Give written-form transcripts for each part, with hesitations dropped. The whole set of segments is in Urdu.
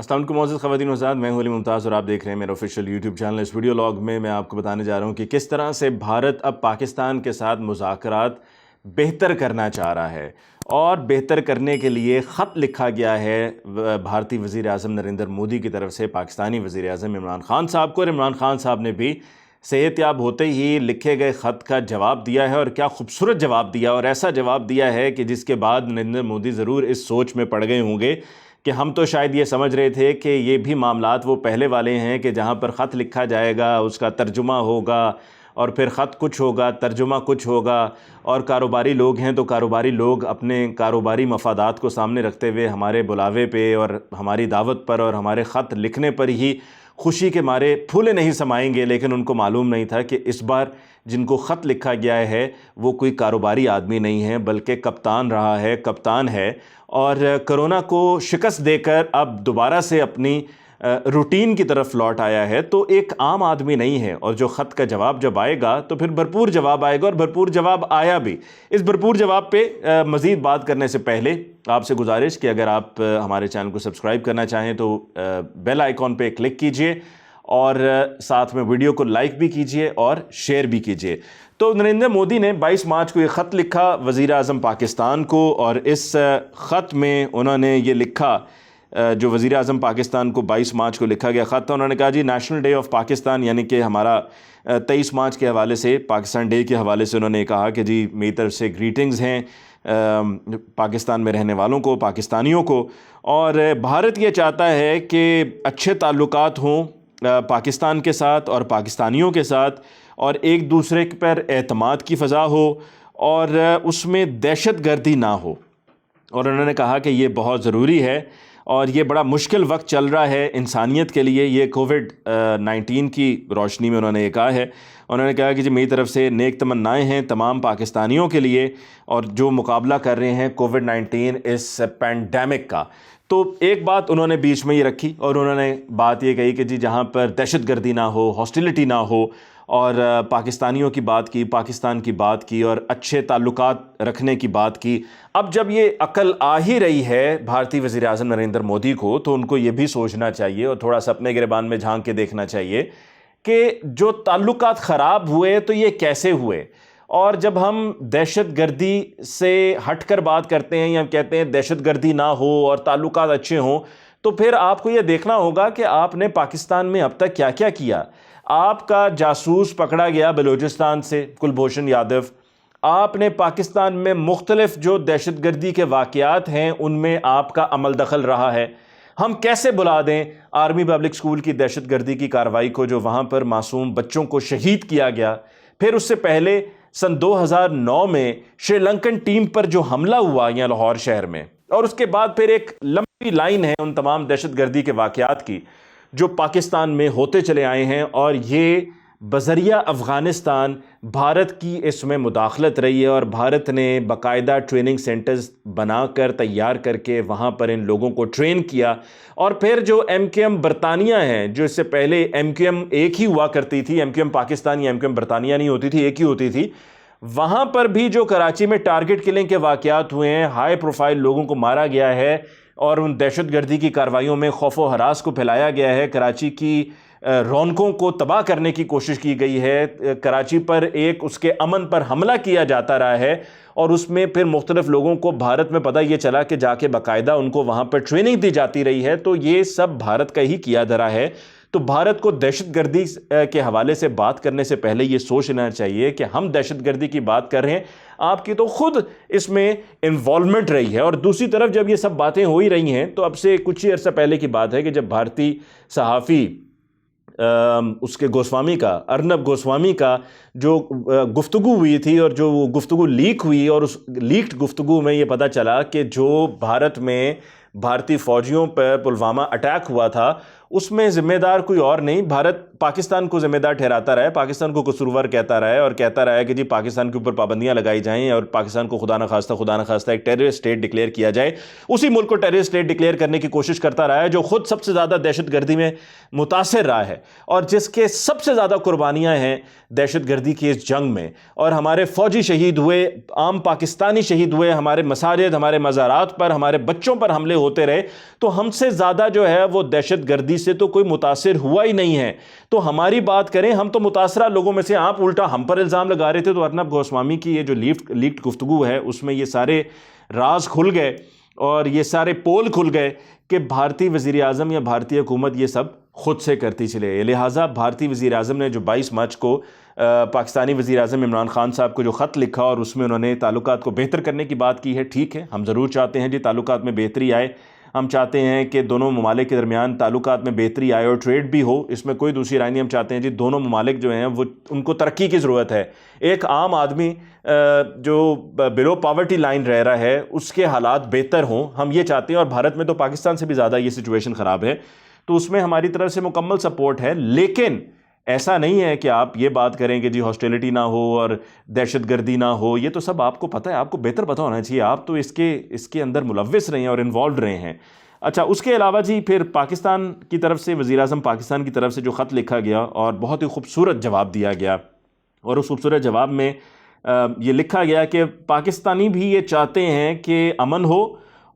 السلام علیکم معزز خواتین و حضرات، میں ہوں علی ممتاز اور آپ دیکھ رہے ہیں میرا آفیشیل یوٹیوب چینل۔ اس ویڈیو لاگ میں آپ کو بتانے جا رہا ہوں کہ کس طرح سے بھارت اب پاکستان کے ساتھ مذاکرات بہتر کرنا چاہ رہا ہے، اور بہتر کرنے کے لیے خط لکھا گیا ہے بھارتی وزیر اعظم نریندر مودی کی طرف سے پاکستانی وزیر اعظم عمران خان صاحب کو، اور عمران خان صاحب نے بھی صحت یاب ہوتے ہی لکھے گئے خط کا جواب دیا ہے، اور کیا خوبصورت جواب دیا، اور ایسا جواب دیا ہے کہ جس کے بعد نریندر مودی ضرور اس سوچ میں پڑ گئے ہوں گے کہ ہم تو شاید یہ سمجھ رہے تھے کہ یہ بھی معاملات وہ پہلے والے ہیں کہ جہاں پر خط لکھا جائے گا، اس کا ترجمہ ہوگا، اور پھر خط کچھ ہوگا، ترجمہ کچھ ہوگا، اور کاروباری لوگ ہیں تو کاروباری لوگ اپنے کاروباری مفادات کو سامنے رکھتے ہوئے ہمارے بلاوے پہ اور ہماری دعوت پر اور ہمارے خط لکھنے پر ہی خوشی کے مارے پھولے نہیں سمائیں گے۔ لیکن ان کو معلوم نہیں تھا کہ اس بار جن کو خط لکھا گیا ہے وہ کوئی کاروباری آدمی نہیں ہے، بلکہ کپتان رہا ہے، کپتان ہے، اور کرونا کو شکست دے کر اب دوبارہ سے اپنی روٹین کی طرف لوٹ آیا ہے، تو ایک عام آدمی نہیں ہے۔ اور جو خط کا جواب جب آئے گا تو پھر بھرپور جواب آئے گا، اور بھرپور جواب آیا بھی۔ اس بھرپور جواب پہ مزید بات کرنے سے پہلے آپ سے گزارش کہ اگر آپ ہمارے چینل کو سبسکرائب کرنا چاہیں تو بیل آئیکن پہ کلک کیجئے، اور ساتھ میں ویڈیو کو لائک بھی کیجئے اور شیئر بھی کیجئے۔ تو نریندر مودی نے 22 مارچ کو یہ خط لکھا وزیر اعظم پاکستان کو، اور اس خط میں انہوں نے یہ لکھا، جو وزیر اعظم پاکستان کو 22 مارچ کو لکھا گیا خط تھا، انہوں نے کہا جی نیشنل ڈے آف پاکستان، یعنی کہ ہمارا 23 مارچ کے حوالے سے، پاکستان ڈے کے حوالے سے انہوں نے کہا کہ جی میری طرف سے گریٹنگز ہیں پاکستان میں رہنے والوں کو، پاکستانیوں کو، اور بھارت یہ چاہتا ہے کہ اچھے تعلقات ہوں پاکستان کے ساتھ اور پاکستانیوں کے ساتھ، اور ایک دوسرے پر اعتماد کی فضا ہو، اور اس میں دہشت گردی نہ ہو۔ اور انہوں نے کہا کہ یہ بہت ضروری ہے، اور یہ بڑا مشکل وقت چل رہا ہے انسانیت کے لیے، یہ کووڈ-19 کی روشنی میں انہوں نے یہ کہا ہے۔ انہوں نے کہا کہ جی میری طرف سے نیک تمنائیں ہیں تمام پاکستانیوں کے لیے، اور جو مقابلہ کر رہے ہیں کووڈ-19 اس پینڈیمک کا۔ تو ایک بات انہوں نے بیچ میں یہ رکھی، اور انہوں نے بات یہ کہی کہ جی جہاں پر دہشت گردی نہ ہو، ہاسٹیلٹی نہ ہو، اور پاکستانیوں کی بات کی، پاکستان کی بات کی، اور اچھے تعلقات رکھنے کی بات کی۔ اب جب یہ عقل آ ہی رہی ہے بھارتی وزیر اعظم نریندر مودی کو، تو ان کو یہ بھی سوچنا چاہیے اور تھوڑا سا اپنے گریبان میں جھانک کے دیکھنا چاہیے کہ جو تعلقات خراب ہوئے تو یہ کیسے ہوئے۔ اور جب ہم دہشت گردی سے ہٹ کر بات کرتے ہیں، یا کہتے ہیں دہشت گردی نہ ہو اور تعلقات اچھے ہوں، تو پھر آپ کو یہ دیکھنا ہوگا کہ آپ نے پاکستان میں اب تک کیا کیا کیا۔ آپ کا جاسوس پکڑا گیا بلوچستان سے، کلبھوشن یادو۔ آپ نے پاکستان میں مختلف جو دہشت گردی کے واقعات ہیں ان میں آپ کا عمل دخل رہا ہے۔ ہم کیسے بلا دیں آرمی پبلک سکول کی دہشت گردی کی کارروائی کو، جو وہاں پر معصوم بچوں کو شہید کیا گیا۔ پھر اس سے پہلے سن 2009 میں شری لنکن ٹیم پر جو حملہ ہوا یہاں لاہور شہر میں، اور اس کے بعد پھر ایک لمبی لائن ہے ان تمام دہشت گردی کے واقعات کی جو پاکستان میں ہوتے چلے آئے ہیں، اور یہ بذریعہ افغانستان بھارت کی اس میں مداخلت رہی ہے، اور بھارت نے باقاعدہ ٹریننگ سینٹرز بنا کر تیار کر کے وہاں پر ان لوگوں کو ٹرین کیا۔ اور پھر جو ایم کیو ایم برطانیہ ہیں، جو اس سے پہلے ایم کیو ایم ایک ہی ہوا کرتی تھی، ایم کیو ایم پاکستان یا ایم کیو ایم برطانیہ نہیں ہوتی تھی، ایک ہی ہوتی تھی، وہاں پر بھی جو کراچی میں ٹارگٹ کلنگ کے واقعات ہوئے ہیں، ہائی پروفائل لوگوں کو مارا گیا ہے، اور ان دہشت گردی کی کارروائیوں میں خوف و ہراس کو پھیلایا گیا ہے، کراچی کی رونقوں کو تباہ کرنے کی کوشش کی گئی ہے، کراچی پر ایک اس کے امن پر حملہ کیا جاتا رہا ہے، اور اس میں پھر مختلف لوگوں کو بھارت میں پتہ یہ چلا کہ جا کے باقاعدہ ان کو وہاں پر ٹریننگ دی جاتی رہی ہے۔ تو یہ سب بھارت کا ہی کیا دھرا ہے۔ تو بھارت کو دہشت گردی کے حوالے سے بات کرنے سے پہلے یہ سوچنا چاہیے کہ ہم دہشت گردی کی بات کر رہے ہیں، آپ کی تو خود اس میں انوالومنٹ رہی ہے۔ اور دوسری طرف جب یہ سب باتیں ہو ہی رہی ہیں، تو اب سے کچھ ہی عرصہ پہلے کی بات ہے کہ جب بھارتی صحافی اس کے گوسوامی کا، ارنب گوسوامی کا جو گفتگو ہوئی تھی، اور جو گفتگو لیک ہوئی، اور اس لیکڈ گفتگو میں یہ پتہ چلا کہ جو بھارت میں بھارتی فوجیوں پر پلوامہ اٹیک ہوا تھا، اس میں ذمہ دار کوئی اور نہیں، بھارت پاکستان کو ذمہ دار ٹھہراتا رہا ہے، پاکستان کو قصوروار کہتا رہا ہے، اور کہتا رہا ہے کہ جی پاکستان کے اوپر پابندیاں لگائی جائیں، اور پاکستان کو خدا نخواستہ ایک ٹیررسٹ اسٹیٹ ڈکلیئر کیا جائے۔ اسی ملک کو ٹیررسٹ اسٹیٹ ڈکلیئر کرنے کی کوشش کرتا رہا ہے جو خود سب سے زیادہ دہشت گردی میں متاثر رہا ہے، اور جس کے سب سے زیادہ قربانیاں ہیں دہشت گردی کی اس جنگ میں، اور ہمارے فوجی شہید ہوئے، عام پاکستانی شہید ہوئے، ہمارے مساجد، ہمارے مزارات پر، ہمارے بچوں پر حملے ہوتے رہے۔ تو ہم سے زیادہ جو ہے وہ دہشت گردی سے تو کوئی متاثر ہوا ہی نہیں ہے. تو ہماری بات کریں, ہم تو متاثرہ لوگوں میں سے, آپ الٹا ہم پر الزام لگا رہے تھے. تو ارنب گوسوامی کی یہ جو لیکڈ گفتگو ہے اس میں یہ سارے راز کھل گئے اور یہ سارے پول کھل گئے کہ بھارتی وزیر اعظم یا بھارتی حکومت یہ سب خود سے کرتی چلے. لہٰذا بھارتی وزیر اعظم نے جو 22 مارچ کو پاکستانی وزیر اعظم عمران خان صاحب کو جو خط لکھا اور اس میں انہوں نے تعلقات کو بہتر کرنے کی بات کی ہے, ٹھیک ہے, ہم ضرور چاہتے ہیں جی تعلقات میں بہتری آئے. ہم چاہتے ہیں کہ دونوں ممالک کے درمیان تعلقات میں بہتری آئے اور ٹریڈ بھی ہو, اس میں کوئی دوسری رائے نہیں. ہم چاہتے ہیں جی دونوں ممالک جو ہیں وہ ان کو ترقی کی ضرورت ہے. ایک عام آدمی جو بلو پاورٹی لائن رہ رہا ہے اس کے حالات بہتر ہوں, ہم یہ چاہتے ہیں. اور بھارت میں تو پاکستان سے بھی زیادہ یہ سچویشن خراب ہے, تو اس میں ہماری طرف سے مکمل سپورٹ ہے. لیکن ایسا نہیں ہے کہ آپ یہ بات کریں کہ جی ہاسٹیلٹی نہ ہو اور دہشت گردی نہ ہو. یہ تو سب آپ کو پتہ ہے, آپ کو بہتر پتہ ہونا چاہیے, آپ تو اس کے اندر ملوث رہے ہیں اور انوالوڈ رہے ہیں. اچھا, اس کے علاوہ جی پھر پاکستان کی طرف سے وزیر اعظم پاکستان کی طرف سے جو خط لکھا گیا اور بہت ہی خوبصورت جواب دیا گیا, اور اس خوبصورت جواب میں یہ لکھا گیا کہ پاکستانی بھی یہ چاہتے ہیں کہ امن ہو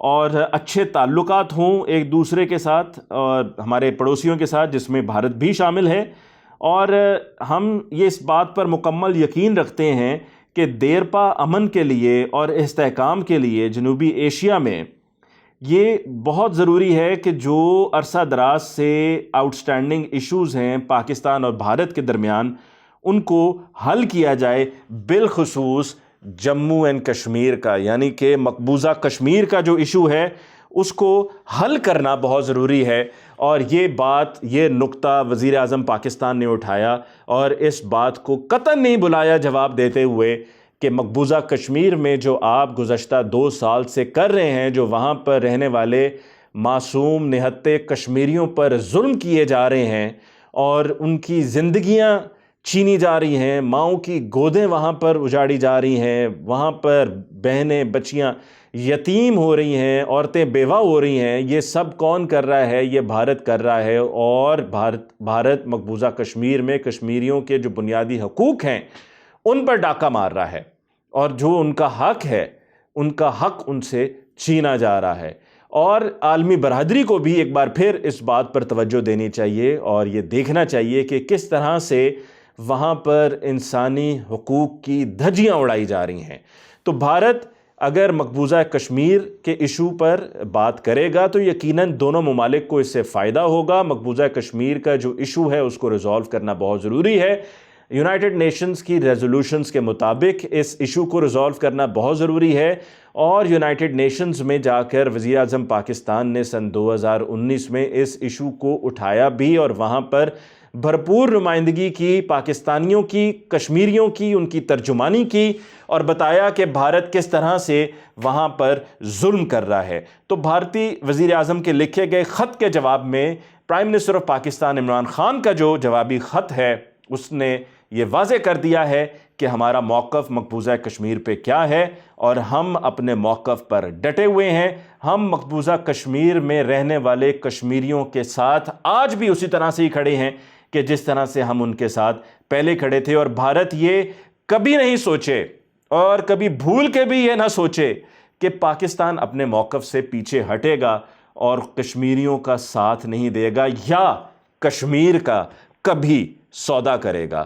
اور اچھے تعلقات ہوں ایک دوسرے کے ساتھ اور ہمارے پڑوسیوں کے ساتھ جس میں بھارت بھی شامل ہے. اور ہم یہ اس بات پر مکمل یقین رکھتے ہیں کہ دیرپا امن کے لیے اور استحکام کے لیے جنوبی ایشیا میں یہ بہت ضروری ہے کہ جو عرصہ دراز سے آؤٹ سٹینڈنگ ایشوز ہیں پاکستان اور بھارت کے درمیان ان کو حل کیا جائے, بالخصوص جموں اینڈ کشمیر کا, یعنی کہ مقبوضہ کشمیر کا جو ایشو ہے اس کو حل کرنا بہت ضروری ہے. اور یہ نقطہ وزیر اعظم پاکستان نے اٹھایا اور اس بات کو قطعاً نہیں بلایا جواب دیتے ہوئے کہ مقبوضہ کشمیر میں جو آپ گزشتہ 2 سال سے کر رہے ہیں, جو وہاں پر رہنے والے معصوم نہتے کشمیریوں پر ظلم کیے جا رہے ہیں اور ان کی زندگیاں چھینی جا رہی ہیں, ماؤں کی گودیں وہاں پر اجاڑی جا رہی ہیں, وہاں پر بہنیں بچیاں یتیم ہو رہی ہیں, عورتیں بیوہ ہو رہی ہیں, یہ سب کون کر رہا ہے؟ یہ بھارت کر رہا ہے. اور بھارت مقبوضہ کشمیر میں کشمیریوں کے جو بنیادی حقوق ہیں ان پر ڈاکہ مار رہا ہے, اور جو ان کا حق ہے ان کا حق ان سے چھینا جا رہا ہے. اور عالمی برادری کو بھی ایک بار پھر اس بات پر توجہ دینی چاہیے اور یہ دیکھنا چاہیے کہ کس طرح سے وہاں پر انسانی حقوق کی دھجیاں اڑائی جا رہی ہیں. تو بھارت اگر مقبوضہ کشمیر کے ایشو پر بات کرے گا تو یقیناً دونوں ممالک کو اس سے فائدہ ہوگا. مقبوضہ کشمیر کا جو ایشو ہے اس کو ریزالو کرنا بہت ضروری ہے. یونائٹڈ نیشنز کی ریزولوشنز کے مطابق اس ایشو کو ریزالو کرنا بہت ضروری ہے. اور یونائٹڈ نیشنز میں جا کر وزیر اعظم پاکستان نے سن 2019 میں اس ایشو کو اٹھایا بھی اور وہاں پر بھرپور نمائندگی کی, پاکستانیوں کی, کشمیریوں کی, ان کی ترجمانی کی اور بتایا کہ بھارت کس طرح سے وہاں پر ظلم کر رہا ہے. تو بھارتی وزیر اعظم کے لکھے گئے خط کے جواب میں prime minister of Pakistan Imran Khan کا جو جوابی خط ہے اس نے یہ واضح کر دیا ہے کہ ہمارا موقف مقبوضہ کشمیر پہ کیا ہے اور ہم اپنے موقف پر ڈٹے ہوئے ہیں. ہم مقبوضہ کشمیر میں رہنے والے کشمیریوں کے ساتھ آج بھی اسی طرح سے ہی کھڑے ہیں کہ جس طرح سے ہم ان کے ساتھ پہلے کھڑے تھے. اور بھارت یہ کبھی نہیں سوچے اور کبھی بھول کے بھی یہ نہ سوچے کہ پاکستان اپنے موقف سے پیچھے ہٹے گا اور کشمیریوں کا ساتھ نہیں دے گا یا کشمیر کا کبھی سودا کرے گا.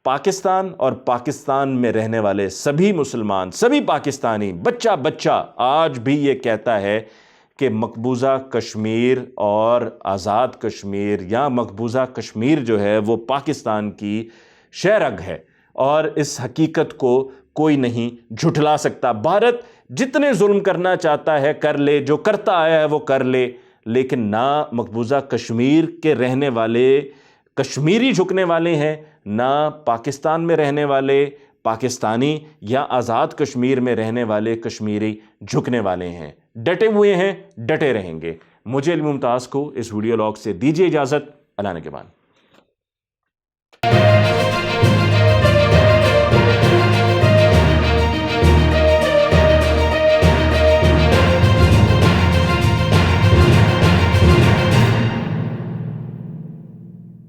پاکستان اور پاکستان میں رہنے والے سبھی مسلمان, سبھی پاکستانی, بچہ بچہ آج بھی یہ کہتا ہے کہ مقبوضہ کشمیر اور آزاد کشمیر یا مقبوضہ کشمیر جو ہے وہ پاکستان کی شہرگ ہے اور اس حقیقت کو کوئی نہیں جھٹلا سکتا. بھارت جتنے ظلم کرنا چاہتا ہے کر لے, جو کرتا آیا ہے وہ کر لے, لیکن نہ مقبوضہ کشمیر کے رہنے والے کشمیری جھکنے والے ہیں, نہ پاکستان میں رہنے والے پاکستانی یا آزاد کشمیر میں رہنے والے کشمیری جھکنے والے ہیں. ڈٹے ہوئے ہیں, ڈٹے رہیں گے. مجھے علی ممتاز کو اس ویڈیو لاگ سے دیجیے اجازت. اللہ نگہبان.